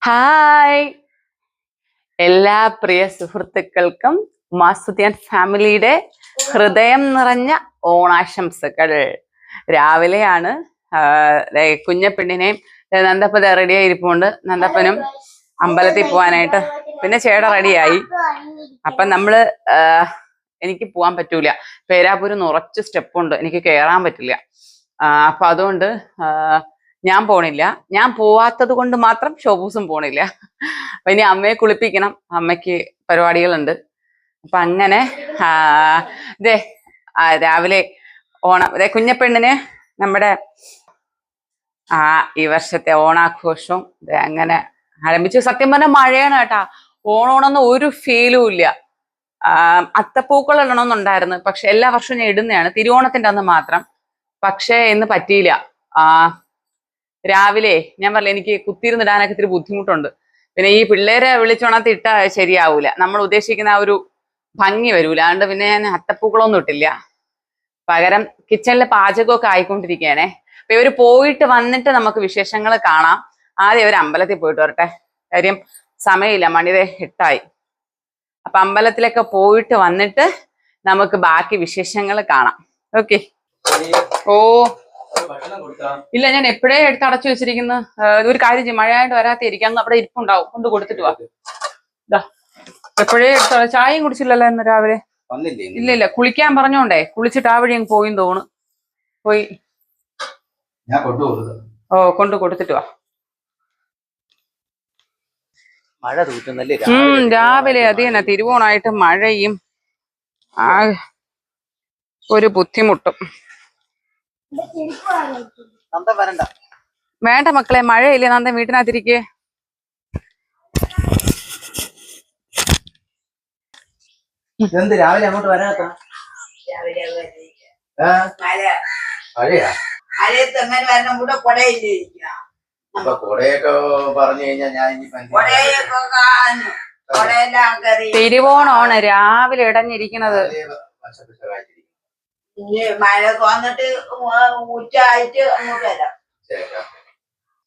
Hi എല്ലാ പ്രിയ സുഹൃത്തുക്കൾക്കും മാസുതിയാൻ ഫാമിലിയുടെ ഹൃദയം നിറഞ്ഞ ഓണാശംസകൾ. രാവിലെയാണ്. കുഞ്ഞപ്പെണ്ണിനെയും നന്ദപ്പ റെഡിയായി ഇരിപ്പുണ്ട്. നന്ദപ്പനും അമ്പലത്തിൽ പോവാനായിട്ട്, പിന്നെ ചേട്ട റെഡിയായി. അപ്പൊ നമ്മള് എനിക്ക് പോവാൻ പറ്റൂല, പേരാപൂരിൽ ഉറച്ച് സ്റ്റെപ്പുണ്ട്, എനിക്ക് കയറാൻ പറ്റില്ല. അപ്പൊ അതുകൊണ്ട് ഞാൻ പോണില്ല. ഞാൻ പോവാത്തത് കൊണ്ട് മാത്രം ഷോബൂസും പോണില്ല. അപ്പൊ ഇനി അമ്മയെ കുളിപ്പിക്കണം, അമ്മയ്ക്ക് പരിപാടികളുണ്ട്. അപ്പൊ അങ്ങനെ ഇതേ രാവിലെ ഓണം കുഞ്ഞപ്പെണ്ണിന് നമ്മുടെ ഈ വർഷത്തെ ഓണാഘോഷവും അങ്ങനെ ആരംഭിച്ചു. സത്യം പറഞ്ഞാൽ മഴയാണ് കേട്ടാ. ഓണോണെന്ന് ഒരു ഫീലും ഇല്ല. അത്തപ്പൂക്കൾ ഇടണമെന്നുണ്ടായിരുന്നു, പക്ഷെ എല്ലാ വർഷവും ഞാൻ ഇടുന്നതാണ്, തിരുവോണത്തിന്റെ അന്ന് മാത്രം. പക്ഷെ ഇന്ന് പറ്റിയില്ല. രാവിലെ ഞാൻ പറഞ്ഞില്ല, എനിക്ക് കുത്തിയിരുന്നിടാനൊക്കെ ഇത്തിരി ബുദ്ധിമുട്ടുണ്ട്. പിന്നെ ഈ പിള്ളേരെ വിളിച്ചോണത്ത് ഇട്ടാ ശരിയാവൂല, നമ്മൾ ഉദ്ദേശിക്കുന്ന ആ ഒരു ഭംഗി വരൂല. അതുകൊണ്ട് പിന്നെ ഞാൻ അത്തപ്പൂക്കളൊന്നും ഇട്ടില്ല. പകരം കിച്ചണിലെ പാചകമൊക്കെ ആയിക്കൊണ്ടിരിക്കുകയാണേ. അപ്പൊ ഇവര് പോയിട്ട് വന്നിട്ട് നമുക്ക് വിശേഷങ്ങൾ കാണാം. ആദ്യം ഇവർ അമ്പലത്തിൽ പോയിട്ട് വരട്ടെ, കാര്യം സമയമില്ല, മണിതേ 8 അപ്പൊ അമ്പലത്തിലൊക്കെ പോയിട്ട് വന്നിട്ട് നമുക്ക് ബാക്കി വിശേഷങ്ങൾ കാണാം. ഓക്കെ. ഓ ഇല്ല, ഞാൻ എപ്പോഴേ എടുത്ത് അടച്ചു വെച്ചിരിക്കുന്നു. ഒരു കാര്യം ചെയ്യും, മഴയായിട്ട് വരാത്തിരിക്കും, അന്ന് അവിടെ ഇരിപ്പുണ്ടാവും, കൊണ്ട് കൊടുത്തിട്ട് വാ. എപ്പോഴേ എടുത്ത് ചായയും കുടിച്ചില്ലല്ലോ ഇന്ന് രാവിലെ. ഇല്ല, കുളിക്കാൻ പറഞ്ഞോണ്ടേ കുളിച്ചിട്ട് ആ വഴി അങ്ങ് പോയി തോന്നു പോയി. ഓ, കൊണ്ട് കൊടുത്തിട്ട് വാ. രാവിലെ അത് തന്നെ, തിരുവോണായിട്ട് മഴയും ഒരു ബുദ്ധിമുട്ടും. വേണ്ട മക്കളെ, മഴയില്ലേ, നന്ദൻ വീട്ടിനകത്തിരിക്കേ. രാവിലെ അങ്ങോട്ട് വരാത്ത കൊടയൊക്കെ പറഞ്ഞു കഴിഞ്ഞാൽ ഞാൻ തിരുവോണമാണ് രാവിലെ ഇടഞ്ഞിരിക്കുന്നത്. മഴ തോന്നിട്ട് ഉച്ചയായിട്ട് അങ്ങോട്ട് വരാം.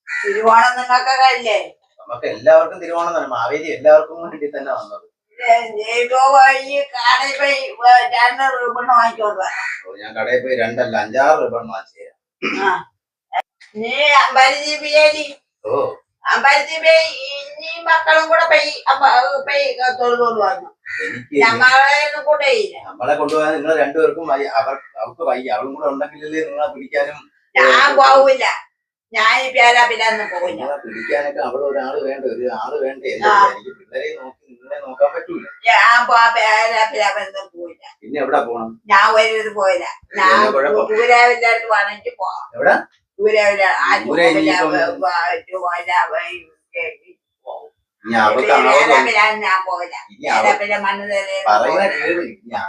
തിരുവോണം നിങ്ങൾക്കൊക്കെ അല്ലേ? നമുക്ക് എല്ലാവർക്കും തിരുവോണം തന്നെ, മാവേലി എല്ലാവർക്കും വേണ്ടി തന്നെ വന്നത്. ഞാൻ കടയിൽ പോയി 2 അല്ല 5-6 റിബൺ വാങ്ങിച്ചു തരാം. നീ അമ്പലത്തിൽ പോയി, അമ്പലത്തിൽ പോയി ഇനി മക്കളും കൂടെ തൊഴുതോട് വന്നു. നമ്മളെ കൊണ്ടുപോകാൻ നിങ്ങൾ 2 പേർക്കും അവർക്ക് വയ്യ, അവളും കൂടെ ഉണ്ടെങ്കിലല്ലേ നിങ്ങളെ പിടിക്കാനും. ഞാൻ പോവില്ല, ഞാൻ പേരാപ്പില്ലാന്ന് പോവില്ല. പിടിക്കാനൊക്കെ അവിടെ ഒരാള് വേണ്ട, ഒരാള് വേണ്ടേ? എനിക്ക് പിള്ളേരെ നോക്കി നിങ്ങളെ നോക്കാൻ പറ്റൂല. ഞാൻ പേരാപ്പില്ലാന്ന് പോയില്ല. പിന്നെ എവിടെ പോണം? ഞാൻ ഒരു പോയില്ല. ഞാൻ ദൂരാവിന്റെ അടുത്ത് വേണമെങ്കിൽ പോവാം. എവിടെ? ദൂരാവില്ല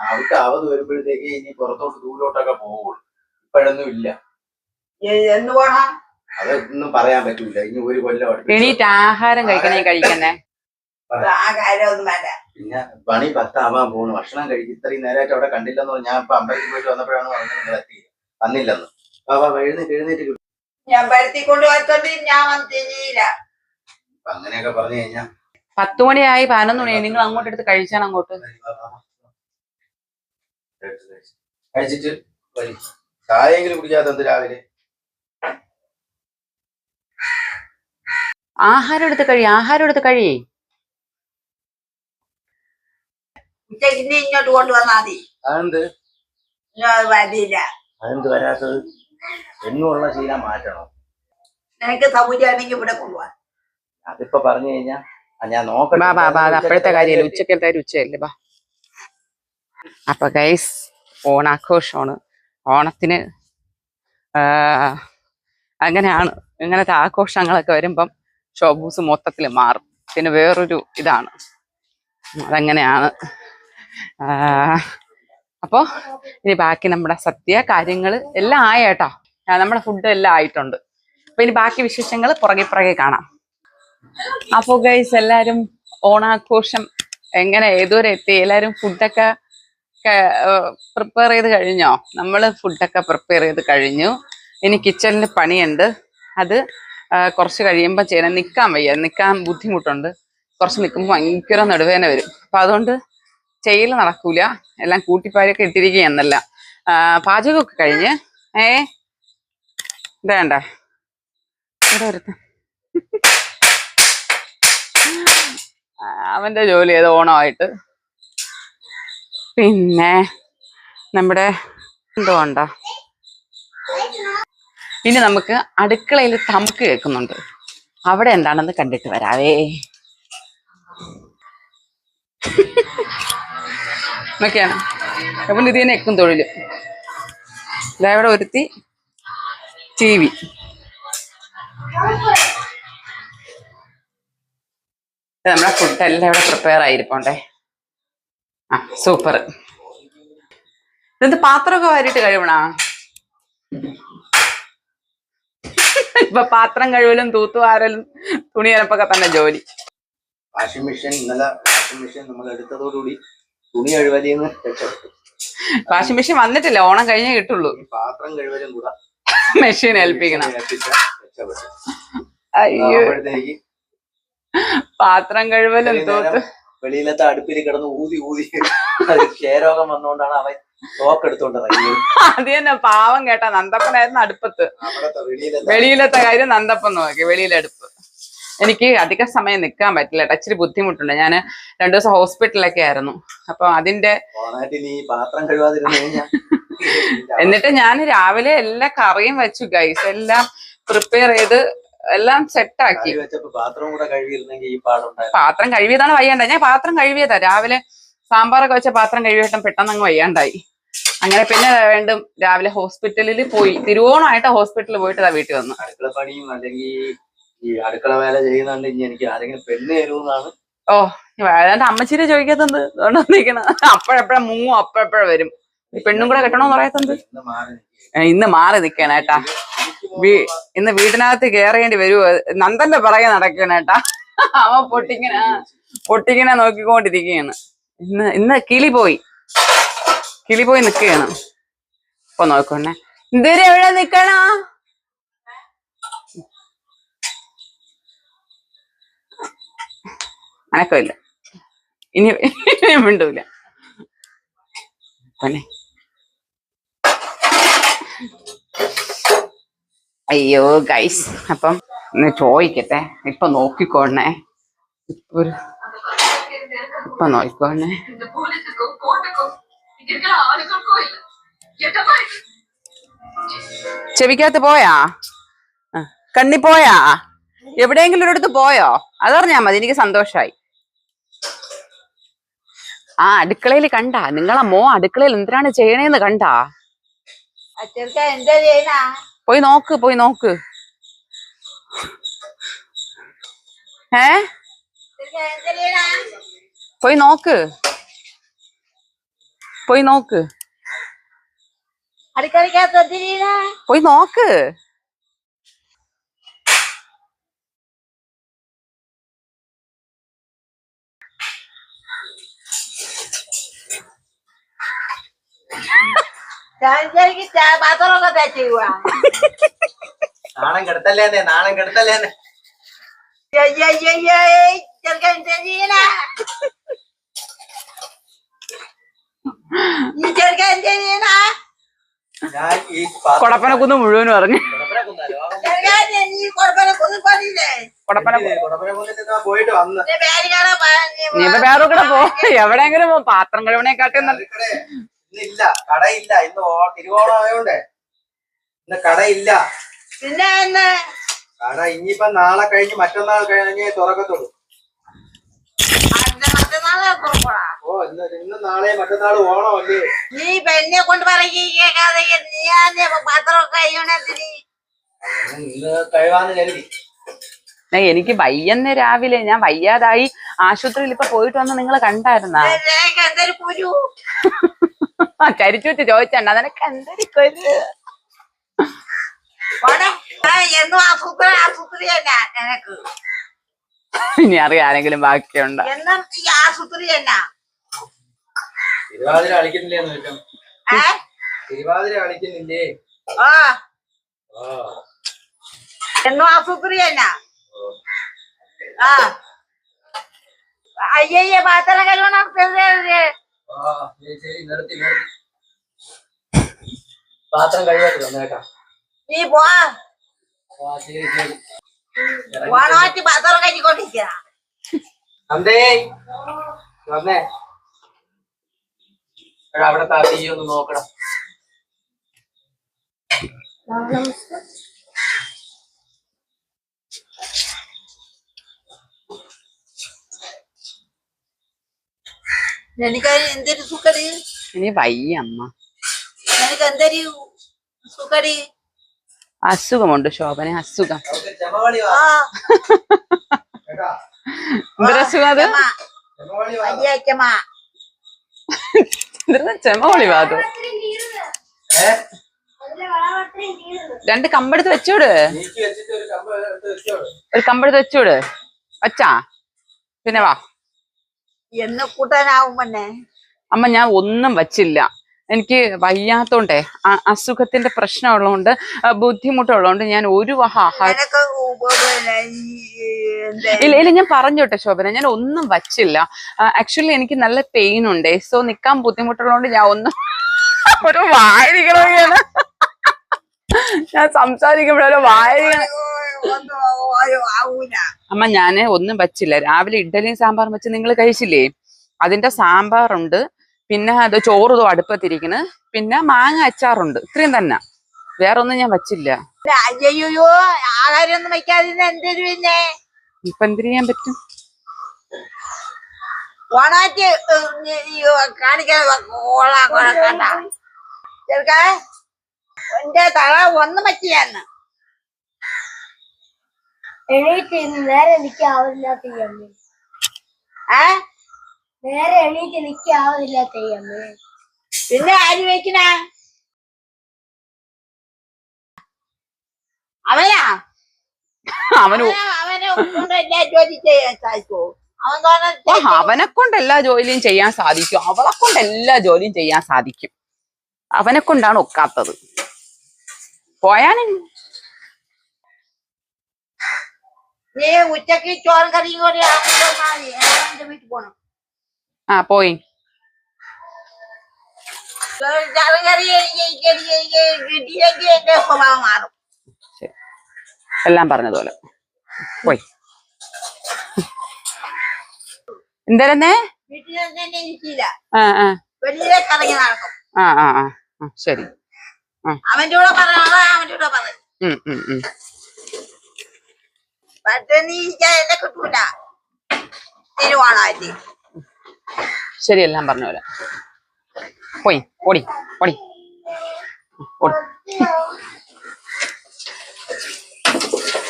അവർക്ക് ആവത് വരുമ്പോഴത്തേക്ക് ഇനി പുറത്തോട്ട് ദൂരോട്ടൊക്കെ പോവുള്ളൂ. ഇപ്പോഴൊന്നും ഇല്ല. എന്ന് പോണം അതൊന്നും പറയാൻ പറ്റൂല. ഇനി ഒരു കൊല്ലം എണീറ്റ് ആഹാരം കഴിക്കുന്നേ. ആ കാര്യമൊന്നും വേണ്ട. പിന്നെ പണി 10 ആവാൻ പോകുന്നു. ഭക്ഷണം കഴിക്കും. ഇത്രയും നേരമായിട്ട് അവിടെ കണ്ടില്ലെന്നോ. ഞാൻ ഇപ്പൊ അമ്പലത്തിൽ പോയിട്ട് വന്നപ്പോഴാണ് പറഞ്ഞത് നിങ്ങൾ എത്തി വന്നില്ലെന്ന്. എഴുന്നേറ്റ് ഞാൻ വരുത്തിക്കൊണ്ട് വച്ചോണ്ട് ഞാൻ വന്നില്ല. അങ്ങനെയൊക്കെ പറഞ്ഞു കഴിഞ്ഞാ 10 മണിയായി, 11 മണിയായി. നിങ്ങൾ അങ്ങോട്ട് എടുത്ത് കഴിച്ചാണ്. അങ്ങോട്ട് കഴിച്ചിട്ട് ചായയെങ്കിലും കുടിക്കാത്ത രാവിലെ. ആഹാരം എടുത്ത് കഴിയേ. ഇങ്ങോട്ട് കൊണ്ടുവന്നാ മതി. അതെന്ത് വരില്ല. അതെന്ത് വരാത്തത്? എന്നുമുള്ള ശീലം മാറ്റണം. നിനക്ക് സൗകര്യമാണെങ്കിൽ ഇവിടെ കൊണ്ടുപോവാ. അതിപ്പോ പറഞ്ഞു കഴിഞ്ഞാ ഞാൻ നോക്കാം. അപ്പോഴത്തെ കാര്യമല്ല, ഉച്ചക്കലത്തെ ഉച്ചയല്ലേ. ബാ. അപ്പൊ ഗൈസ്, ഓണാഘോഷമാണ്. ഓണത്തിന് അങ്ങനെയാണ്. ഇങ്ങനത്തെ ആഘോഷങ്ങളൊക്കെ വരുമ്പം ഷോബൂസ് മൊത്തത്തിൽ മാറും. പിന്നെ വേറൊരു ഇതാണ്, അതങ്ങനെയാണ്. അപ്പോൾ ഇനി ബാക്കി നമ്മുടെ സദ്യ കാര്യങ്ങൾ എല്ലാം ആയേട്ടോ. നമ്മുടെ ഫുഡ് എല്ലാം ആയിട്ടുണ്ട്. അപ്പൊ ഇനി ബാക്കി വിശേഷങ്ങൾ പുറകെ കാണാം. അപ്പോൾ ഗൈസ്, എല്ലാവരും ഓണാഘോഷം എങ്ങനെ ഏതുവരെ എത്തി? എല്ലാവരും ഫുഡൊക്കെ പ്രിപ്പയർ ചെയ്ത് കഴിഞ്ഞോ? നമ്മൾ ഫുഡൊക്കെ പ്രിപ്പയർ ചെയ്ത് കഴിഞ്ഞു. ഇനി കിച്ചണിൽ പണിയുണ്ട്. അത് കുറച്ച് കഴിയുമ്പോൾ ചെയ്യണം. നിൽക്കാൻ വയ്യ, നിൽക്കാൻ ബുദ്ധിമുട്ടുണ്ട്. കുറച്ച് നിൽക്കുമ്പോൾ ഭയങ്കര നടുവേദന വരും. അപ്പം അതുകൊണ്ട് ചെയ്യൽ നടക്കൂല. എല്ലാം കൂട്ടിപ്പാരൊക്കെ ഇട്ടിരിക്കുകയെന്നല്ല. പാചകമൊക്കെ കഴിഞ്ഞ് വേണ്ട ഇവിടെ ഒരുത്ത അവന്റെ ജോലി ചെയ്ത് ഓണമായിട്ട്. പിന്നെ നമ്മുടെ എന്തോ ഉണ്ടോ. ഇനി നമുക്ക് അടുക്കളയിൽ തമുക്ക് കേൾക്കുന്നുണ്ട്. അവിടെ എന്താണെന്ന് കണ്ടിട്ട് വരാവേ. എന്നൊക്കെയാണ് അപ്പം ഇത് തന്നെ എക്കും തൊഴില്. ഇതവിടെ ഒരുത്തി TV. നമ്മുടെ ഫുഡെല്ലാം ഇവിടെ പ്രിപ്പയർ ആയിരിക്കണ്ടേ. സൂപ്പർ. ഇതെന്ത് പാത്രമൊക്കെ വാരിയിട്ട് കഴിവണ? ഇപ്പൊ പാത്രം കഴിവലും തൂത്തുവാരലും തുണി അലപ്പൊക്കെ തന്നെ ജോലി. വാഷിംഗ് മെഷീൻ ഇന്നലെ നമ്മൾ എടുത്തതോടുകൂടി തുണി കഴിവലിന്ന് രക്ഷപ്പെട്ടു. വാഷിംഗ് മെഷീൻ വന്നിട്ടില്ല, ഓണം കഴിഞ്ഞേ കിട്ടുള്ളൂ. പാത്രം കഴിവലും കൂടെ മെഷീൻ ഏൽപ്പിക്കണം. അയ്യോ, പാത്രം കഴിവലും തൂത്ത് വെളിയിലത്തെ അടുപ്പിൽ കിടന്ന് ഊതി ക്ഷയരോഗം വന്നുകൊണ്ടാണ് അവൻ തോക്കെടുത്തോണ്ട് അത് തന്നെ. പാവം കേട്ടാ, നന്ദപ്പനായിരുന്നു അടുപ്പത്ത്. വെളിയിലത്തെ കാര്യം നന്ദപ്പൻ നോക്കി. വെളിയിലടുപ്പ്. എനിക്ക് അധിക സമയം നിൽക്കാൻ പറ്റില്ല കേട്ടോ, ഇച്ചിരി ബുദ്ധിമുട്ടുണ്ട്. ഞാൻ 2 ദിവസം ഹോസ്പിറ്റലിലൊക്കെ ആയിരുന്നു. അപ്പൊ അതിന്റെ പാത്രം കഴുകാതിരുന്നു. എന്നിട്ട് ഞാൻ രാവിലെ എല്ലാ കറിയും വെച്ചു ഗൈസ്, എല്ലാം പ്രിപ്പയർ ചെയ്ത് എല്ലാം സെറ്റാക്കി. പാത്രം കഴുകിയതാണ് വയ്യാണ്ടായി. ഞാൻ പാത്രം കഴുകിയതാ രാവിലെ. സാമ്പാറൊക്കെ വെച്ച പാത്രം കഴുകിയിട്ടും പെട്ടെന്ന് അങ്ങ് വയ്യാണ്ടായി. അങ്ങനെ പിന്നെ വീണ്ടും രാവിലെ ഹോസ്പിറ്റലിൽ പോയി. തിരുവോണമായിട്ട് ഹോസ്പിറ്റലിൽ പോയിട്ട് വീട്ടിൽ വന്നു. അടുക്കള പണിയും അല്ലെങ്കിൽ ഈ അടുക്കള വേല ചെയ്യുന്നുണ്ട്. ഇനി എനിക്ക് ആരെങ്കിലും പെണ്ണ് തരുമെന്നാണ്. ഓ, ഏതാണ്ട് അമ്മച്ചിരി ചോദിക്കാത്തത് അതുകൊണ്ടിരിക്കണം. അപ്പോഴെപ്പോഴും മുങ്ങും, അപ്പോഴെപ്പോഴും വരും. പെണ്ണും കൂടെ കെട്ടണോന്ന് പറയാത്തത്. ഇന്ന് മാറി നിക്കണേട്ടാ. ഇന്ന് വീട്ടിനകത്ത് കേറേണ്ടി വരുവോ? നന്ദന്റെ പിറകെ നടക്കണേട്ടാ. അവൻ പൊട്ടിങ്ങനെ നോക്കിക്കൊണ്ടിരിക്കുകയാണ്. ഇന്ന് കിളി പോയി നിക്കുകയാണ്. ഇപ്പൊ നോക്കണേ, ഇതുവരെ എവിടെ നിക്കണ? അനക്കമില്ല, ഇനി മിണ്ടൂല. അയ്യോ ഗൈസ്, അപ്പം ചോദിക്കട്ടെ. ഇപ്പൊ നോക്കിക്കോണേ, ഇപ്പൊ നോക്കിക്കോണേ. ചെവിക്കകത്ത് പോയാ? കണ്ണി പോയാ? എവിടെയെങ്കിലും ഒരിടത്ത് പോയോ? അതറിഞ്ഞാ മതി, എനിക്ക് സന്തോഷായി. അടുക്കളയിൽ കണ്ടാ? നിങ്ങളെ മോ അടുക്കളയിൽ എന്തിനാണ് ചെയ്യണേന്ന് കണ്ടാ? പോയി നോക്ക്. പോയി നോക്ക്. പോയി നോക്ക്. നാണം കെടുത്തല്ലേന്നെ. കൊടപ്പനക്കുന്ന് മുഴുവനും പറഞ്ഞു. പോയിട്ട് വന്ന് നീ വേറെ കൂടെ പോ, എവിടെയെങ്കിലും പോ. പാത്രം കഴിവണേക്കാട്ടി ഇന്നില്ല, കടയില്ല. ഇന്ന് തിരുവോണം ആയോണ്ടേ ഇന്ന് കടയില്ല. പിന്നെ കട ഇനിയിപ്പം നാളെ കഴിഞ്ഞ് മറ്റന്നാൾ കഴിഞ്ഞേ തുറക്കത്തുള്ളൂ. ഓ, ഇന്ന് നാളെ മറ്റന്നാൾ ഓണമല്ലേ? നീ പെണ്ണെ കൊണ്ട് പറയാതെ നീ പാത്രമൊക്കെ കഴിയണത്തിന് ഇന്ന് കഴിവാന്ന് കരുതി. എനിക്ക് വയ്യന്ന് രാവിലെ. ഞാൻ വയ്യാതായി ആശുപത്രിയിൽ ഇപ്പൊ പോയിട്ട് വന്ന് നിങ്ങൾ കണ്ടായിരുന്നാ? ചരിച്ചുവെച്ച് ചോദിച്ചണ്ട, നിനക്ക് എന്തൊരു കൊരു. ഇനി അറിയാം ആരെങ്കിലും ബാക്കിയുണ്ടോ? തിരുവാതിര കളിക്കുന്നില്ലേ ഏ തിരുവാതിര കളിക്കുന്നില്ലേ? ആ ആ എന്നും അസുപ്രിയന്നാ ആ അയ്യയ്യ പാത്രം കഴുകണം ശരി നിർത്തി പാത്രം കഴിവായിട്ട് വന്നേക്കാം. നീ പോ ശരി ശരി ഓണമാറ്റി പാത്രം കഴിക്കൊണ്ടിരിക്കുക അന്തേ വന്നേ അവിടത്തെ ആ തീ ഒന്ന് നോക്കണം. എനിക്ക് എന്തൊരു സുഖടി ഇനി വയ്യ അമ്മ. എനിക്ക് എന്തൊരു സുഖടി അസുഖമുണ്ട് ശോഭന, അസുഖം. അവർക്ക് ചെമവളി വാ. ആ കേട്ടാ? എന്തൊരസുഖം അത്? ചെമവളി വാ. അയ്യച്ചമ്മ എന്തിനാ ചെമ ഒളിവാതു? ഏ? 2 കമ്പെടുത്ത് വെച്ചോട്. നീക്കി വെച്ചിട്ട് ഒരു കമ്പ് എടുത്ത് വെച്ചോളൂ. ഒരു കമ്പെടുത്ത് വെച്ചോട്. വച്ചാ പിന്നെ വാ. എന്നെ കൂട്ടാനാവും പിന്നെ അമ്മ ഞാൻ ഒന്നും വച്ചില്ല. എനിക്ക് വയ്യാത്തോണ്ടേ, അസുഖത്തിന്റെ പ്രശ്നമുള്ളതുകൊണ്ട്, ബുദ്ധിമുട്ടുള്ളതുകൊണ്ട് ഞാൻ ഒരു വഹ ആഹാരം എനക്ക് പിന്നെ ഇല്ല ഇല്ല ഞാൻ പറഞ്ഞോട്ടെ ശോഭന, ഞാൻ ഒന്നും വച്ചില്ല. ആക്ച്വലി എനിക്ക് നല്ല പെയിൻ ഉണ്ട്. സോ നിക്കാൻ ബുദ്ധിമുട്ടുള്ളതുകൊണ്ട് ഞാൻ ഒന്നും ഒരു വായിരിക്കണമാണ് ഞാൻ സംസാരിക്കുമ്പോഴോ വായിരിക്കണം. ആവൂല അമ്മ ഞാന് ഒന്നും വച്ചില്ല. രാവിലെ ഇഡ്ഡലിയും സാമ്പാറും വെച്ച് നിങ്ങൾ കഴിച്ചില്ലേ? അതിന്റെ സാമ്പാറുണ്ട്, പിന്നെ അത് ചോറ് അടുപ്പത്തിരിക്കണ്, പിന്നെ മാങ്ങ അച്ചാറുണ്ട്. ഇത്രയും തന്നെ, വേറെ ഒന്നും ഞാൻ വച്ചില്ല. അയ്യോ ആഹാരം ഒന്നും വയ്ക്കാതിരുന്ന എന്തൊരു പിന്നെ ഇപ്പൊ എന്തിനു ചെയ്യാൻ പറ്റും? ഓണാറ്റ് കാണിക്കാൻ ഓളാക്കണ്ട ചെറുക്ക എന്റെ തള ഒന്നും പറ്റില്ലെന്ന് എണീറ്റ് നേരെ നിൽക്കാവില്ലാത്ത അമ്മേ. ഏ നേരെ എണീറ്റ് നിൽക്കാവില്ലാത്ത അമ്മേ. പിന്നെ ആര് വെക്കണ അവനാ അവന് അവനെ കൊണ്ട് എല്ലാ ജോലി ചെയ്യാൻ സാധിക്കോ? അവൻ അവനെ കൊണ്ട് എല്ലാ ജോലിയും ചെയ്യാൻ സാധിക്കും, അവളെ കൊണ്ട് എല്ലാ ജോലിയും ചെയ്യാൻ സാധിക്കും. അവനെ കൊണ്ടാണ് ഒക്കാത്തത്. പോയാനും നീ ഉച്ചക്ക് ചോറും കറിയും കൂടി എന്റെ വീട്ടിൽ പോണം. ആ പോയി. ചോറും കറി കിട്ടിയെങ്കിൽ എന്റെ സ്വഭാവം മാറും. എല്ലാം പറഞ്ഞതുപോലെ പോയി. എന്തരന്നേ? വീട്ടിൽ തന്നെ ഇരിക്കില്ല, ആ ആ വെളിയിലേക്ക് ഇറങ്ങി നടക്കും. ആ ആ ആ ശരി. അവന്റെ കൂടെ പറഞ്ഞാ അവന്റെ കൂടെ പറഞ്ഞു പട്ടിണി ഇരിക്കാൻ എന്നെ കിട്ടൂല. തിരുവോണായിട്ട് ശരി, എല്ലാം പറഞ്ഞ പോലെ പോയി. ഓടി ഓടി ഓടി.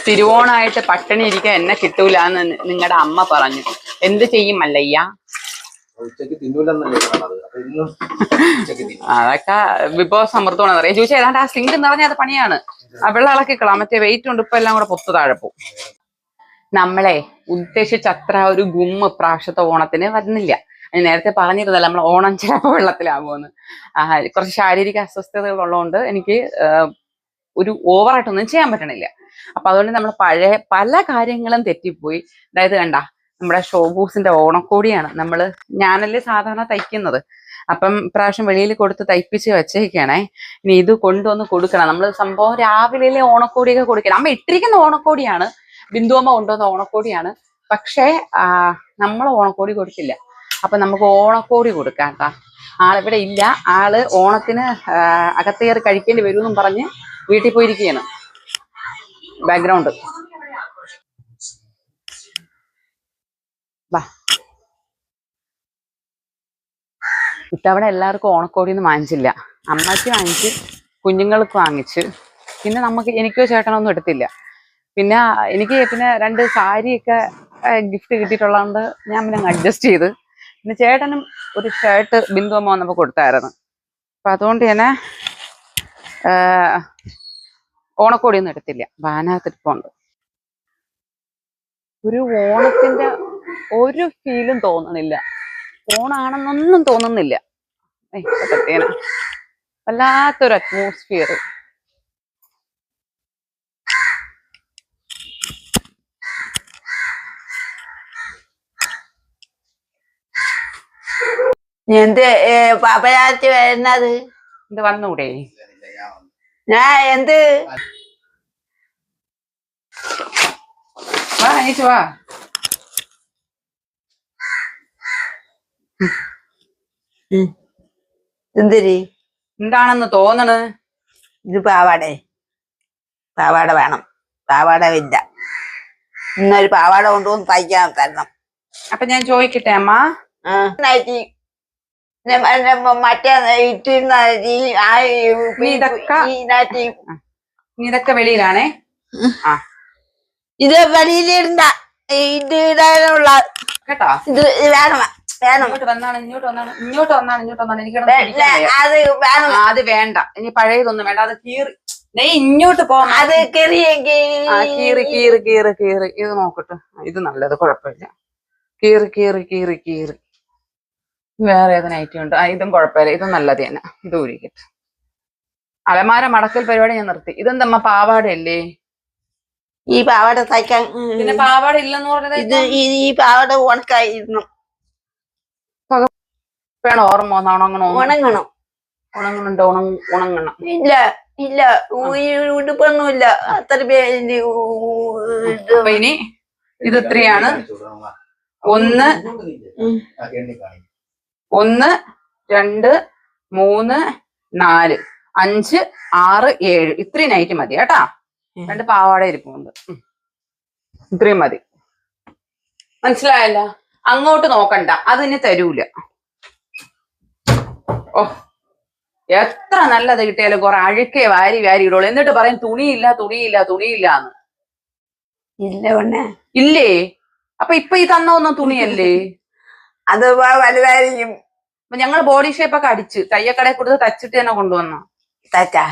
തിരുവോണായിട്ട് പട്ടിണി ഇരിക്കാൻ എന്നെ കിട്ടൂല എന്ന് നിങ്ങളുടെ അമ്മ പറഞ്ഞു. എന്ത് ചെയ്യും മല്ലയ്യ? ഉച്ചക്ക് തിന്നൂലെന്നല്ലേ പറഞ്ഞത്. അപ്പൊ ഇന്നും ഉച്ചക്ക് തിന്നും. അതൊക്കെ വിഭവ സമൃദ്ധമാണെന്ന് അറിയാം. ചോദിച്ചാൽ ഏതാണ്ട് ആ സിങ്ക് നിറഞ്ഞ അത് പണിയാണ്. ആ വെള്ളം ഇളക്കിക്കളാം, മറ്റേ വെയിറ്റ് ഉണ്ട്, ഇപ്പൊ എല്ലാം കൂടെ പൊത്തു താഴെ പോവും. നമ്മളെ ഉദ്ദേശിച്ചത്ര ഒരു ഗുമ്മ് പ്രാവശ്യത്തെ ഓണത്തിന് വരുന്നില്ല. നേരത്തെ പറഞ്ഞിരുന്നല്ലോ നമ്മൾ ഓണം ചിലപ്പോൾ വെള്ളത്തിലാകുമെന്ന്. കുറച്ച് ശാരീരിക അസ്വസ്ഥതകൾ ഉള്ളതുകൊണ്ട് എനിക്ക് ഒരു ഓവറായിട്ടൊന്നും ചെയ്യാൻ പറ്റണില്ല. അപ്പൊ അതുകൊണ്ട് നമ്മൾ പഴയ പല കാര്യങ്ങളും തെറ്റിപ്പോയി. അതായത് കണ്ട, നമ്മുടെ ഷോബൂസിന്റെ ഓണക്കോടിയാണ് ഞാനല്ലേ സാധാരണ തയ്ക്കുന്നത്. അപ്പം പ്രാവശ്യം വെളിയിൽ കൊടുത്ത് തയ്പ്പിച്ച് വെച്ചേക്കാണേ. ഇനി ഇത് കൊണ്ടുവന്ന് കൊടുക്കണം. നമ്മൾ സംഭവം രാവിലെ ഓണക്കോടിയൊക്കെ കൊടുക്കണം. അമ്മ ഇട്ടിരിക്കുന്ന ഓണക്കോടിയാണ്, ബിന്ദുവമ്മ കൊണ്ടുവന്ന ഓണക്കോടിയാണ്. പക്ഷേ നമ്മൾ ഓണക്കോടി കൊടുത്തില്ല. അപ്പൊ നമുക്ക് ഓണക്കോടി കൊടുക്കാം കേട്ടാ. ആളിവിടെ ഇല്ല. ആള് ഓണത്തിന് അകത്ത് കയറി കഴിക്കേണ്ടി വരുമെന്നും പറഞ്ഞ് വീട്ടിൽ പോയിരിക്കുകയാണ്. ബാക്ക്ഗ്രൗണ്ട് വാ. ഇത്തവണ എല്ലാവർക്കും ഓണക്കോടിയൊന്നും വാങ്ങിച്ചില്ല. അമ്മയ്ക്ക് വാങ്ങിച്ച്, കുഞ്ഞുങ്ങൾക്ക് വാങ്ങിച്ച്, പിന്നെ എനിക്കോ ചേട്ടനൊന്നും എടുത്തില്ല. പിന്നെ എനിക്ക് 2 സാരിയൊക്കെ ഗിഫ്റ്റ് കിട്ടിയിട്ടുള്ളതുകൊണ്ട് ഞാൻ പിന്നെ അഡ്ജസ്റ്റ് ചെയ്ത്. പിന്നെ ചേട്ടനും ഒരു ഷർട്ട് ബിന്ദുവമ്മ വന്നപ്പോൾ കൊടുത്തായിരുന്നു. അപ്പൊ അതുകൊണ്ട് തന്നെ ഓണക്കോടിയൊന്നും എടുത്തില്ല. ബാനകത്തിരിപ്പുണ്ട്. ഒരു ഓണത്തിന്റെ ഒരു ഫീലും തോന്നണില്ല. ഓണാണെന്നൊന്നും തോന്നുന്നില്ല. സത്യേന വല്ലാത്തൊരു അറ്റ്മോസ്ഫിയർ. എന്ത് പാപ്പരാത്തി വരുന്നത്? ഇത് വന്നൂടെ? ഞാൻ എന്ത് വാ അനീഷ് വാ. എന്തിരി എന്താണെന്ന് തോന്നണ്? ഇത് പാവാട വേണം. പാവാട ഇല്ല. ഇന്നൊരു പാവാട കൊണ്ടുവന്ന് തയ്ക്കാൻ തരണം. അപ്പൊ ഞാൻ ചോദിക്കട്ടെ അമ്മ? നൈറ്റി മറ്റേ ഇട്ടിരുന്ന ഇതൊക്കെ വെളിയിലാണേ. ആ ഇത് വെളിയിലിടണ്ട, ഇത് ഇടാനുള്ള കേട്ടോ. ഇത് വേണം വേണം. ഇങ്ങോട്ട് വന്നാണ്, ഇങ്ങോട്ട് വന്നാണ് എനിക്ക് അത് വേണം. അത് വേണ്ട, ഇനി പഴയതൊന്നും വേണ്ട. അത് കീറി നീ ഇങ്ങോട്ട് പോ. അത് കീറി കീറി കീറി കീറി ഇത് നോക്കട്ടെ. ഇത് നല്ലത്, കുഴപ്പമില്ല. കീറി കീറി കീറി കീറി. വേറെ ഏത് നൈറ്റി ഉണ്ട്? ഇതും കുഴപ്പമില്ല, ഇതും നല്ലത് തന്നെ. ഇത് ഊരിക്കട്ടെ. അലമാര മടക്കൽ പരിപാടി ഞാൻ നിർത്തി. ഇതെന്തമ്മ പാവാടയല്ലേ? ഈ പാവാട തയ്ക്കാൻ പിന്നെ പാവാട ഇല്ലെന്ന് പറഞ്ഞത് ഇത് ഈ പാവാട ഉണക്കായിരുന്നു. വേണം ഓർമ്മ ഉണങ്ങണോ? ഉണങ്ങണം. ഉണങ്ങണുണ്ട്, ഉണങ്ങണം. ഇല്ല ഇല്ല, ഉടുപ്പൊന്നുമില്ല. അത്ര അപ്പൊ ഇനി ഇത് എത്രയാണ്? 1 1 2 3 4 5 6 7 ഇത്രയും നൈറ്റ് മതി കേട്ടാ. 2 പാവാട ഇരിപ്പുണ്ട്. ഇത്രയും മതി, മനസ്സിലായല്ലോ? അങ്ങോട്ട് നോക്കണ്ട, അതിന് തരൂല. ഓ, എത്ര നല്ലത് കിട്ടിയാലും കുറെ അഴുക്കേ വാരി ഇടുള്ളൂ. എന്നിട്ട് പറയും തുണിയില്ലാന്ന്. ഇല്ല പെണ്ണെ, ഇല്ലേ? അപ്പൊ ഇപ്പൊ ഈ തന്നൊന്നും തുണിയല്ലേ? അത് വലുതായിരിക്കും. അപ്പൊ ഞങ്ങൾ ബോഡി ഷേപ്പ് ഒക്കെ അടിച്ച് തയ്യക്കടയിൽ കൊടുത്ത് തച്ചിട്ട് തന്നെ കൊണ്ടുവന്ന. തച്ചാ?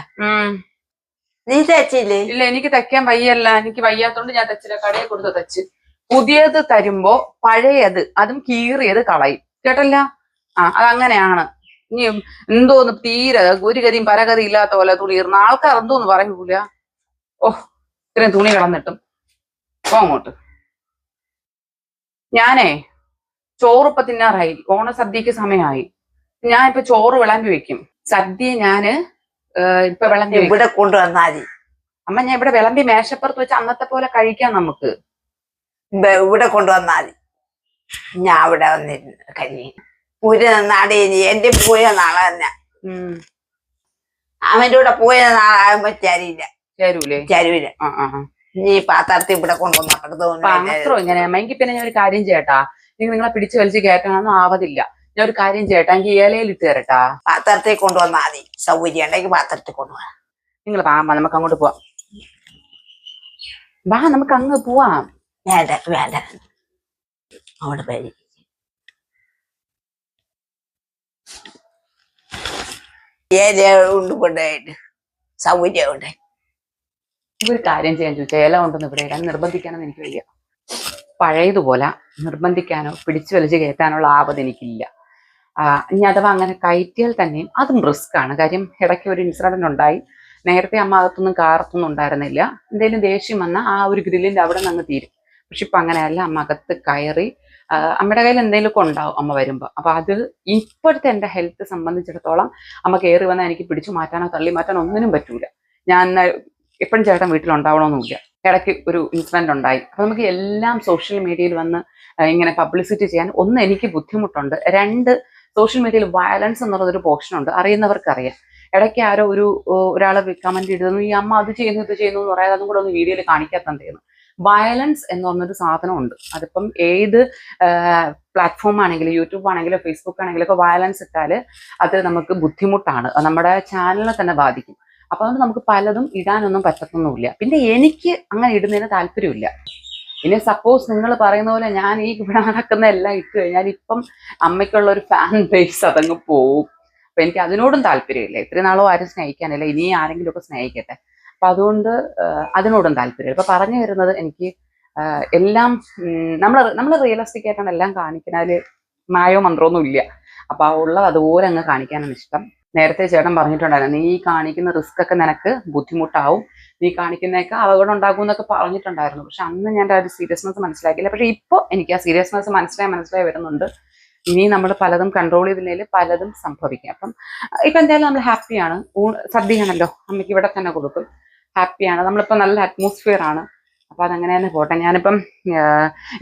നീ തച്ചില്ലേ? ഇല്ല, എനിക്ക് തയ്ക്കാൻ വയ്യല്ല. എനിക്ക് വയ്യാത്തോണ്ട് ഞാൻ തച്ചില്ല, കടയിൽ കൊടുത്ത് തച്ച്. പുതിയത് തരുമ്പോ പഴയത് അതും കീറിയത് കളയും. കേട്ടല്ല? അതങ്ങനെയാണ്. ഇനി എന്തോന്ന് തീരെ ഒരു ഗതിയും പരഗതി ഇല്ലാത്ത പോലെ തുണി ഇറുന്ന ആൾക്കാർ എന്തോന്ന് പറയൂല. ഇത്രയും തുണി കളന്നിട്ടും. പോ അങ്ങോട്ട്. ഞാനേ ചോറിപ്പ തിന്നാറായി. ഓണസദ്യക്ക് സമയമായി. ഞാൻ ഇപ്പൊ ചോറ് വിളമ്പി വെക്കും. സദ്യ ഞാന് ഇപ്പൊ വിളമ്പി ഇവിടെ കൊണ്ടുവന്നാൽ മതി അമ്മ. ഞാൻ ഇവിടെ വിളമ്പി മേശപ്പുറത്ത് വെച്ച് അന്നത്തെ പോലെ കഴിക്കാം നമുക്ക്. ഇവിടെ കൊണ്ടുവന്നാൽ മതി. ഞാൻ അവിടെ വന്നിരുന്നു കഞ്ഞി പൂര നാടേ. എന്റെ പോയ നാളെ തന്നെ അവന്റെ കൂടെ പോയ നാളാകുമ്പോ ചരൂല. നീ പാത്രത്തിൽ ഇവിടെ കൊണ്ടുവന്നു പാത്രം ഇങ്ങനെ അമ്മയെങ്കിൽ പിന്നെ ഞാൻ ഒരു കാര്യം ചെയ്യട്ടാ. നിങ്ങളെ പിടിച്ചു വലിച്ച് കയറ്റാനൊന്നും ആവതില്ല. ഞാൻ ഒരു കാര്യം ചെയ്യട്ടാ, എനിക്ക് ഇലയിൽ ഇട്ട് തരട്ടാ. പാത്രത്തിൽ കൊണ്ടുവന്നാൽ മതി. സൗകര്യം ഉണ്ടെങ്കിൽ പാത്രത്തിൽ കൊണ്ടുപോകാം. നിങ്ങൾ വാ, നമുക്ക് അങ്ങോട്ട് പോവാം. വാ, നമുക്ക് അങ്ങ് പോവാം. വേണ്ട അവിടെ പേര് കൊണ്ടായിട്ട് സൗകര്യം ഉണ്ട്. ഒരു കാര്യം ചെയ്യാൻ ചോദിച്ചാൽ ഇല കൊണ്ടൊന്നും ഇവിടെ ഇടാൻ നിർബന്ധിക്കാനൊന്നും എനിക്ക് വയ്യ. പഴയതുപോലെ നിർബന്ധിക്കാനോ പിടിച്ചു വലിച്ച് കയറ്റാനുള്ള ആപത് എനിക്കില്ല. ഇനി അഥവാ അങ്ങനെ കയറ്റിയാൽ തന്നെയും അതും റിസ്ക് ആണ്. കാര്യം ഇടയ്ക്ക് ഒരു ഇൻസിഡന്റ് ഉണ്ടായി. നേരത്തെ അമ്മ അകത്തൊന്നും കാർത്തൊന്നും ഉണ്ടായിരുന്നില്ല. എന്തെങ്കിലും ദേഷ്യം വന്നാൽ ആ ഒരു ഗ്രില്ലിന്റെ അവിടെ നിന്ന് അങ്ങ് തീരും. പക്ഷെ ഇപ്പൊ അങ്ങനെയല്ല. അമ്മ അകത്ത് കയറി അമ്മയുടെ കയ്യിൽ എന്തെങ്കിലുമൊക്കെ ഉണ്ടാവും അമ്മ വരുമ്പോ. അപ്പൊ അത് ഇപ്പോഴത്തെ എന്റെ ഹെൽത്ത് സംബന്ധിച്ചിടത്തോളം അമ്മ കയറി വന്നാൽ എനിക്ക് പിടിച്ചു മാറ്റാനോ തള്ളി മാറ്റാനോ ഒന്നിനും പറ്റൂല. ഞാൻ എപ്പോഴും ചേട്ടൻ വീട്ടിലുണ്ടാവണമെന്നില്ല. ഇടയ്ക്ക് ഒരു ഇൻസിഡന്റ് ഉണ്ടായി. അപ്പൊ നമുക്ക് എല്ലാം സോഷ്യൽ മീഡിയയിൽ വന്ന് ഇങ്ങനെ പബ്ലിസിറ്റി ചെയ്യാൻ ഒന്ന് എനിക്ക് ബുദ്ധിമുട്ടുണ്ട്. 2 സോഷ്യൽ മീഡിയയിൽ വയലൻസ് എന്നുള്ളതൊരു പോർഷൻ ഉണ്ട്. അറിയുന്നവർക്ക് അറിയാം. ഇടയ്ക്ക് ആരോ ഒരാള് കമന്റ് ഇടുന്നു, ഈ അമ്മ അത് ചെയ്യുന്നു ഇത് ചെയ്യുന്നു എന്ന് പറയാതെ അതും കൂടെ ഒന്ന് വീഡിയോയിൽ കാണിക്കാത്തതെന്ന്. വയലൻസ് എന്ന് പറഞ്ഞൊരു സാധനമുണ്ട്. അതിപ്പം ഏത് പ്ലാറ്റ്ഫോം ആണെങ്കിലും യൂട്യൂബ് ആണെങ്കിലും ഫേസ്ബുക്ക് ആണെങ്കിലും ഒക്കെ വയലൻസ് ഇട്ടാൽ അത് നമുക്ക് ബുദ്ധിമുട്ടാണ്. നമ്മുടെ ചാനലിനെ തന്നെ ബാധിക്കും. അപ്പൊ അതുകൊണ്ട് നമുക്ക് പലതും ഇടാനൊന്നും പറ്റത്തൊന്നുമില്ല. പിന്നെ എനിക്ക് അങ്ങനെ ഇടുന്നതിന് താല്പര്യമില്ല. പിന്നെ സപ്പോസ് നിങ്ങൾ പറയുന്ന പോലെ ഞാൻ ഈ ഇവിടെ നടക്കുന്ന എല്ലാം ഇട്ട് കഴിഞ്ഞാൽ ഇപ്പം അമ്മയ്ക്കുള്ള ഒരു ഫാൻ ബേസ് അതങ്ങ് പോവും. അപ്പൊ എനിക്ക് അതിനോടും താല്പര്യമില്ല. ഇത്രയും നാളോ ആരും സ്നേഹിക്കാനില്ല, ഇനി ആരെങ്കിലും ഒക്കെ സ്നേഹിക്കട്ടെ. അപ്പൊ അതുകൊണ്ട് അതിനോടും താല്പര്യമില്ല. ഇപ്പൊ പറഞ്ഞു വരുന്നത് എനിക്ക് എല്ലാം നമ്മൾ റിയലിസ്റ്റിക് ആയിട്ടാണ് എല്ലാം കാണിക്കുന്നതിൽ മായോ മന്ത്രമൊന്നും ഇല്ല. അപ്പൊ ആ ഉള്ളത് അതുപോലെ അങ്ങ് കാണിക്കാനാണ് ഇഷ്ടം. നേരത്തെ ചേട്ടൻ പറഞ്ഞിട്ടുണ്ടായിരുന്നു, നീ കാണിക്കുന്ന റിസ്ക് ഒക്കെ നിനക്ക് ബുദ്ധിമുട്ടാവും, നീ കാണിക്കുന്നതൊക്കെ അപകടം ഉണ്ടാകും എന്നൊക്കെ പറഞ്ഞിട്ടുണ്ടായിരുന്നു. പക്ഷെ അന്ന് ഞാൻ ആ ഒരു സീരിയസ്നെസ് മനസ്സിലാക്കിയില്ല. പക്ഷെ ഇപ്പൊ എനിക്ക് ആ സീരിയസ്നെസ് മനസ്സിലായി വരുന്നുണ്ട്. ഇനി നമ്മൾ പലതും കൺട്രോൾ ചെയ്തില്ലെങ്കിൽ പലതും സംഭവിക്കും. അപ്പം ഇപ്പൊ എന്തായാലും നമ്മൾ ഹാപ്പിയാണ്. സദ്യയാണല്ലോ, അമ്മയ്ക്ക് ഇവിടെ തന്നെ കൊടുക്കും. ഹാപ്പിയാണ്, നമ്മളിപ്പോ നല്ല അറ്റ്മോസ്ഫിയർ ആണ്. അപ്പൊ അതങ്ങനെ തന്നെ പോട്ടെ. ഞാനിപ്പം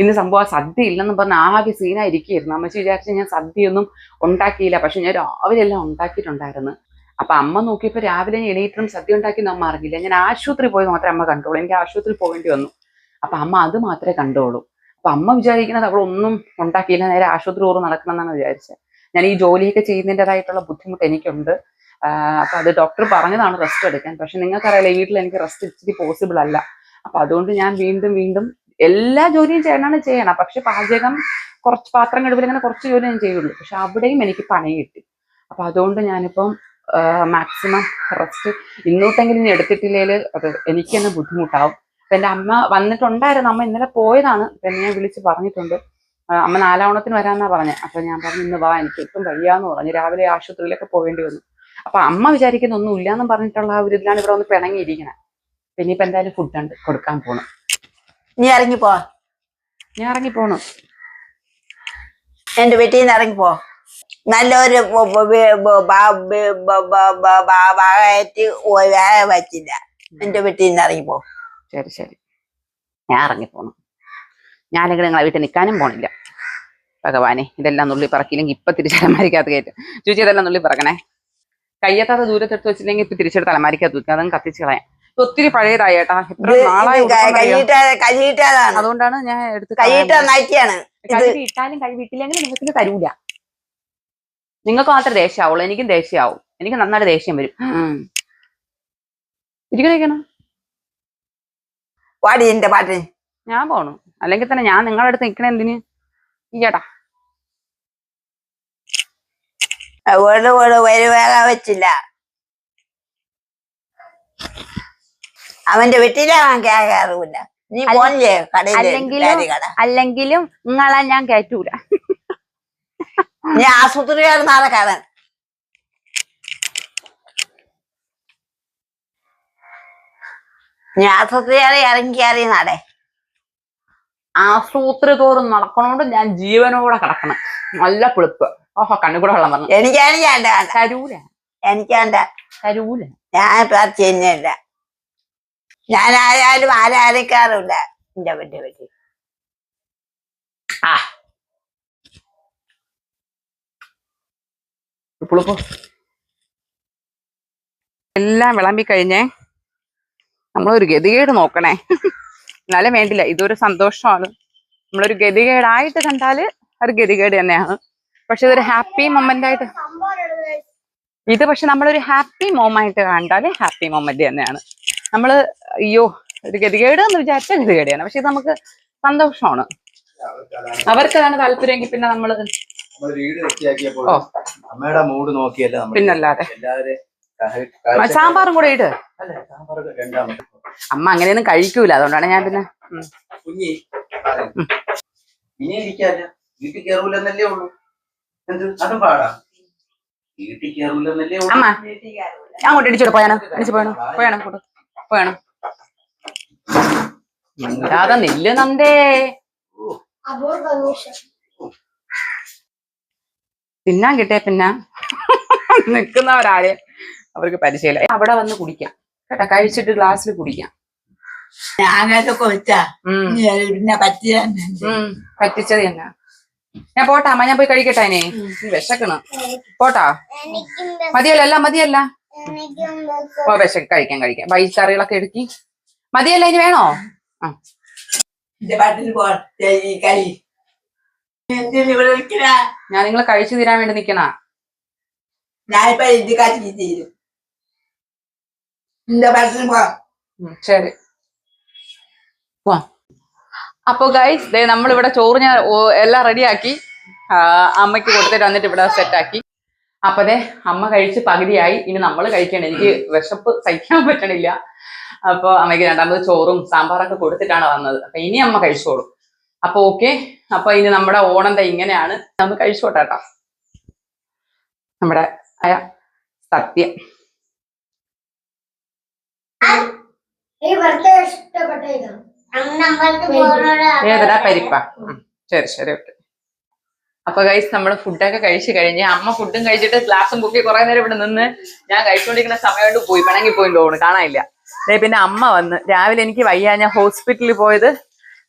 ഇന്ന് സംഭവം സദ്യ ഇല്ലെന്ന് പറഞ്ഞ ആകെ സീനായിരിക്കുകയായിരുന്നു. അമ്മച്ചി വിചാരിച്ച് ഞാൻ സദ്യയൊന്നും ഉണ്ടാക്കിയില്ല, പക്ഷെ ഞാൻ രാവിലെ എല്ലാം ഉണ്ടാക്കിയിട്ടുണ്ടായിരുന്നു. അപ്പൊ അമ്മ നോക്കിയപ്പോ രാവിലെ എണീറ്റും സദ്യ ഉണ്ടാക്കിയെന്ന് അമ്മ അറിഞ്ഞില്ല. ഞാൻ ആശുപത്രി പോയി മാത്രമേ അമ്മ കണ്ടോളൂ. എനിക്ക് ആശുപത്രി പോകേണ്ടി വന്നു. അപ്പൊ അമ്മ അത് മാത്രമേ കണ്ടോളൂ. അപ്പൊ അമ്മ വിചാരിക്കുന്നത് അവളൊന്നും ഉണ്ടാക്കിയില്ല, നേരെ ആശുപത്രി ഓറ് നടക്കണം എന്നാണ് വിചാരിച്ചത്. ഞാൻ ഈ ജോലിയൊക്കെ ചെയ്യുന്നതിൻ്റെതായിട്ടുള്ള ബുദ്ധിമുട്ട് എനിക്കുണ്ട്. അപ്പൊ അത് ഡോക്ടർ പറഞ്ഞതാണ് റെസ്റ്റ് എടുക്കാൻ. പക്ഷെ നിങ്ങൾക്കറിയാലോ, ഈ വീട്ടിൽ എനിക്ക് റെസ്റ്റ് ഇച്ചിരി പോസിബിൾ അല്ല. അപ്പൊ അതുകൊണ്ട് ഞാൻ വീണ്ടും എല്ലാ ജോലിയും ചെയ്യണം. പക്ഷെ പാചകം, കുറച്ച് പാത്രം കഴുകൽ, ഇങ്ങനെ കുറച്ച് ജോലി ഞാൻ ചെയ്യുള്ളൂ. പക്ഷെ അവിടെയും എനിക്ക് പണി കിട്ടി. അപ്പൊ അതുകൊണ്ട് ഞാനിപ്പം മാക്സിമം റെസ്റ്റ് ഇന്നോട്ടെങ്കിലും ഇനി എടുത്തിട്ടില്ലെങ്കിൽ അത് എനിക്ക് തന്നെ ബുദ്ധിമുട്ടാവും. അപ്പൊ എൻ്റെ അമ്മ വന്നിട്ടുണ്ടായിരുന്നു. അമ്മ ഇന്നലെ പോയതാണ്. പിന്നെ ഞാൻ വിളിച്ച് പറഞ്ഞിട്ടുണ്ട്. അമ്മ 4 ഓണത്തിന് വരാമെന്നാ പറഞ്ഞത്. അപ്പൊ ഞാൻ പറഞ്ഞു ഇന്ന് വാ, എനിക്ക് ഒട്ടും വയ്യാന്ന് പറഞ്ഞു. രാവിലെ ആശുപത്രിയിലൊക്കെ പോകേണ്ടി വന്നു. അപ്പൊ അമ്മ വിചാരിക്കുന്ന ഒന്നും ഇല്ലാന്ന് പറഞ്ഞിട്ടുള്ള ആ ഒരു ഇതിലാണ് ഇവിടെ ഒന്ന് പിണങ്ങിയിരിക്കുന്നത്. പിന്നെ ഇപ്പൊ എന്തായാലും ഫുഡ് ഉണ്ട് കൊടുക്കാൻ പോണം. നീ ഇറങ്ങിപ്പോ. ഞാൻ ഇറങ്ങിപ്പോണു. എന്റെ വീട്ടിൽ നിന്ന് ഇറങ്ങിപ്പോ. നല്ലൊരു ഭാഗമായിട്ട് വേറെ പറ്റില്ല. എന്റെ വീട്ടിൽ നിന്ന് ഇറങ്ങിപ്പോ. ശരി, ഞാൻ ഇറങ്ങിപ്പോണു. ഞാനെങ്കിലും നിങ്ങളെ വീട്ടിൽ നിൽക്കാനും പോണില്ല. ഭഗവാനെ, ഇതെല്ലാം നുള്ളി പറക്കില്ലെങ്കിൽ ഇപ്പൊ തിരിച്ച് അലമാരിക്കകത്ത് കയറ്റും. ചോദിച്ചാൽ ഇതെല്ലാം നുള്ളി പറക്കണേ. കയ്യെത്താത്ത ദൂരത്തെടുത്ത് വെച്ചില്ലെങ്കിൽ ഇപ്പൊ തിരിച്ചെടുത്ത് അലമാരിക്കകത്ത് വെക്കുക. അതങ്ങ് കത്തിച്ച് കളയാം. ഒത്തിരി പഴയതായി ഏട്ടാ, എത്ര നാളായി. അതുകൊണ്ടാണ് ഞാൻ എടുത്ത് കഴുകി ഇട്ടാലും കഴുകിയിട്ടില്ലെങ്കിൽ നിങ്ങൾക്ക് തരൂല. നിങ്ങൾക്ക് മാത്രമേ ദേഷ്യമാവുള്ളൂ, എനിക്കും ദേഷ്യമാവും. എനിക്ക് നന്നായിട്ട് ദേഷ്യം വരും. ഇരിക്കണം. പാടി എന്റെ പാട്ട്. ഞാൻ പോണു. അല്ലെങ്കിൽ തന്നെ ഞാൻ നിങ്ങളുടെ അടുത്ത് നിൽക്കണ എന്തിന്? ഈ ചേട്ടാ വേറെ വെച്ചില്ല. അവന്റെ വീട്ടിലാണ് കയറാറില്ല. നീ പോണില്ലേ കടയിൽ? അല്ലെങ്കിലും നിങ്ങളെ ഞാൻ കയറ്റൂല. നീ ആശുപത്രിയാണ് നാളെ കയറാൻ. നീ ആശുപത്രിയാണ് ഇറങ്ങി നാടെ. ആശുപത്രി തോറും നടക്കണോണ്ട് ഞാൻ ജീവനോടെ കിടക്കണം. നല്ല പുളിപ്പ്. ഓഹോ, കണ്ണുകൂടെ വെള്ളം പറഞ്ഞു. എനിക്കാണ് തരൂല. തരൂല. ഞാൻ ചെയ്യുന്നില്ല. ഞാൻ ആരായാലും ആരാധിക്കാറില്ല എന്റെ വീട്ടിൽ. പുളിപ്പ് എല്ലാം വിളമ്പി കഴിഞ്ഞേ നമ്മളൊരു ഗതികേട് നോക്കണേ. എന്നാലും വേണ്ടില്ല, ഇതൊരു സന്തോഷമാണ്. നമ്മളൊരു ഗതികേടായിട്ട് കണ്ടാല് ഒരു ഗതികേട് തന്നെയാണ്. പക്ഷെ ഇതൊരു ഹാപ്പി മൊമെന്റ് ആയിട്ട്, ഇത് പക്ഷെ നമ്മളൊരു ഹാപ്പി മൊമെന്റ് കണ്ടാല് ഹാപ്പി മൊമെന്റ് തന്നെയാണ്. നമ്മള് അയ്യോ ഒരു ഗതികേട് എന്ന് വിചാരിച്ച ഗതികേടാണ്. പക്ഷെ ഇത് നമുക്ക് സന്തോഷമാണ്. അവർക്കതാണ് താല്പര്യമെങ്കിൽ പിന്നെ നമ്മള് അമ്മയുടെ മൂഡ് നോക്കിയല്ല. പിന്നല്ലാതെ സാമ്പാറും കൂടെ ഇട്. അമ്മ അങ്ങനെയൊന്നും കഴിക്കൂല, അതുകൊണ്ടാണ് ഞാൻ പിന്നെ കുഞ്ഞി ഇനി ഇരിക്കാല്ല. വീട്ടിൽ കയറൂലെന്നല്ലേ ഉള്ളൂ. അതും പാടാ. വീട്ടിൽ കയറൂലെന്നല്ലേ ഉള്ളൂ. അമ്മ അങ്ങോട്ട് ഇടിച്ചോട് പോയാണോ അല്ലാതെ നെല്ല് നന്ദേ. തിന്നാൻ കിട്ടിയ പിന്നെ നിൽക്കുന്നവരാരെ അവർക്ക് പരിചയമില്ല. അവിടെ വന്ന് കുടിക്കാം കേട്ടാ, കഴിച്ചിട്ട് ഗ്ലാസ്സിൽ കുടിക്കാം. പറ്റിച്ചത് തന്നെ. ഞാൻ പോട്ടാ അമ്മ, ഞാൻ പോയി കഴിക്കട്ടെ. അതിനെ വിശക്കണം. പോട്ടാ, മതിയല്ല? എല്ലാം മതിയല്ല? കഴിക്കാം. കറികളൊക്കെ എടുക്കി മതിയല്ല? ഇനി വേണോ? ഞാൻ നിങ്ങളെ കഴിച്ചു തീരാൻ വേണ്ടി നിക്കണ. ശരി. അപ്പൊ ഗൈസ്, നമ്മളിവിടെ ചോറ് ഞാൻ എല്ലാം റെഡിയാക്കി അമ്മയ്ക്ക് കൊടുത്തിട്ട് വന്നിട്ട് ഇവിടെ സെറ്റാക്കി. അപ്പൊ അമ്മ കഴിച്ച് പകുതിയായി. ഇനി നമ്മൾ കഴിക്കണം. എനിക്ക് വിശപ്പ് സഹിക്കാൻ പറ്റണില്ല. അപ്പൊ അമ്മയ്ക്ക് രണ്ടാമത് ചോറും സാമ്പാറൊക്കെ കൊടുത്തിട്ടാണ് വന്നത്. അപ്പൊ ഇനി അമ്മ കഴിച്ചോളും. അപ്പൊ ഓക്കെ. അപ്പൊ ഇനി നമ്മുടെ ഓണം ഇങ്ങനെയാണ്. നമ്മൾ കഴിച്ചോട്ടെ കേട്ടോ. നമ്മുടെ സത്യം. ഈ പ്രത്യേക ഇഷ്ടപ്പെട്ട ഇതാണ് ഏതാ പരിപ്പാ? ശരി ശരി ഓക്കെ. അപ്പൊ ഗൈസ് നമ്മള് ഫുഡൊക്കെ കഴിച്ചു കഴിഞ്ഞ് അമ്മ ഫുഡും കഴിച്ചിട്ട് ഗ്ലാസും കുക്കി കുറെ നേരം ഇവിടെ നിന്ന് ഞാൻ കഴിച്ചുകൊണ്ടിരിക്കുന്ന സമയം കൊണ്ട് പോയി പിണങ്ങി പോയി തോന്നുന്നു, കാണാനില്ല. പിന്നെ അമ്മ വന്ന് രാവിലെ എനിക്ക് വയ്യ, ഞാൻ ഹോസ്പിറ്റലിൽ പോയത്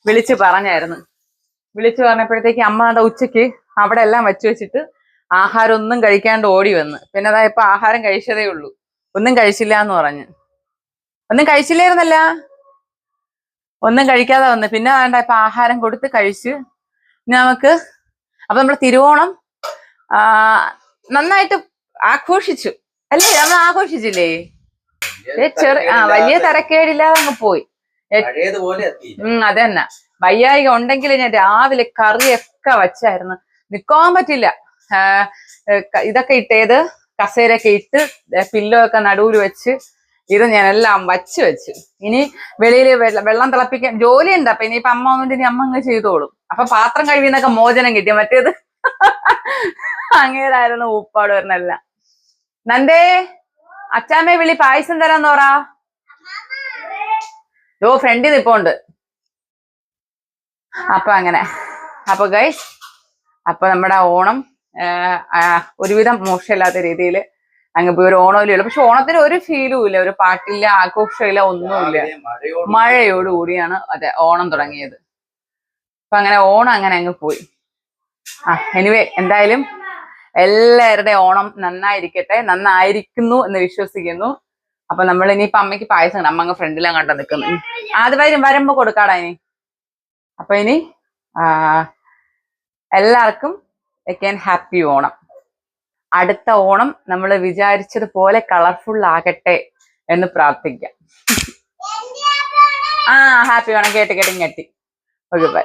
വിളിച്ച് പറഞ്ഞായിരുന്നു. വിളിച്ചു പറഞ്ഞപ്പോഴത്തേക്ക് അമ്മ അതാ ഉച്ചയ്ക്ക് അവിടെ എല്ലാം വെച്ചു വെച്ചിട്ട് ആഹാരം ഒന്നും കഴിക്കാണ്ട് ഓടി വന്ന്. പിന്നെ അതാ ഇപ്പൊ ആഹാരം കഴിച്ചതേ ഉള്ളൂ, ഒന്നും കഴിച്ചില്ല എന്ന് പറഞ്ഞ്. ഒന്നും കഴിച്ചില്ലായിരുന്നല്ല, ഒന്നും കഴിക്കാതെ വന്ന്. പിന്നെ വേണ്ട ഇപ്പൊ ആഹാരം കൊടുത്ത് കഴിച്ച് നമുക്ക്. അപ്പൊ നമ്മള് തിരുവോണം നന്നായിട്ട് ആഘോഷിച്ചു അല്ലേ? നമ്മൾ ആഘോഷിച്ചില്ലേ? വലിയ തരക്കേടില്ലാതെ അങ്ങ് പോയി. അതന്നെ. വയ്യായിക ഉണ്ടെങ്കിൽ ഞാൻ രാവിലെ കറിയൊക്കെ വച്ചായിരുന്നു, നിക്കാൻ പറ്റില്ല. ഇതൊക്കെ ഇട്ടേത് കസേരൊക്കെ ഇട്ട് പില്ലോ ഒക്കെ നടുവിൽ വെച്ച് ഇത് ഞാൻ എല്ലാം വെച്ച് ഇനി വെളിയിൽ വെള്ളം തിളപ്പിക്കാൻ ജോലിയുണ്ട്. അപ്പൊ ഇനിയിപ്പൊ അമ്മ വന്നിട്ട് ഇനി അമ്മ അങ്ങ് ചെയ്തോളും. അപ്പൊ പാത്രം കഴുകിന്നൊക്കെ മോചനം കിട്ടിയ, മറ്റേത് അങ്ങേരായിരുന്നു ഉപ്പാട് വരണല്ല. നന്ദേ അച്ചാമ്മയെ വിളി, പായസം തരാന്ന് പറ. ഫ്രണ്ടിൽ നിപ്പോണ്ട്. അപ്പൊ അങ്ങനെ. അപ്പൊ ഗൈസ്, അപ്പൊ നമ്മുടെ ഓണം ഒരുവിധം മോശമില്ലാത്ത രീതിയിൽ അങ്ങ് പോയി. ഒരു ഓണമില്ലല്ലോ, പക്ഷെ ഓണത്തിന് ഒരു ഫീലും ഇല്ല, ഒരു പാട്ടില്ല, ആഘോഷമില്ല, ഒന്നുമില്ല. മഴയോടുകൂടിയാണ് അതെ ഓണം തുടങ്ങിയത്. അപ്പൊ അങ്ങനെ ഓണം അങ്ങനെ അങ്ങ് പോയി. എനിവേ എന്തായാലും എല്ലാവരുടെയും ഓണം നന്നായിരിക്കട്ടെ, നന്നായിരിക്കുന്നു എന്ന് വിശ്വസിക്കുന്നു. അപ്പൊ നമ്മൾ ഇനിയിപ്പൊ അമ്മയ്ക്ക് പായസം, അമ്മ അങ്ങ് ഫ്രണ്ടിലാണ് കണ്ട നിൽക്കുന്നു. അത് വരുമ്പോ കൊടുക്കാടാ ഇനി. അപ്പൊ ഇനി എല്ലാവർക്കും again ഹാപ്പി ഓണം. അടുത്ത ഓണം നമ്മൾ വിചാരിച്ചതുപോലെ കളർഫുൾ ആകട്ടെ എന്ന് പ്രാർത്ഥിക്കാം. ഹാപ്പി ഓണം. കേട്ട് ഞെട്ടി. Okay bye.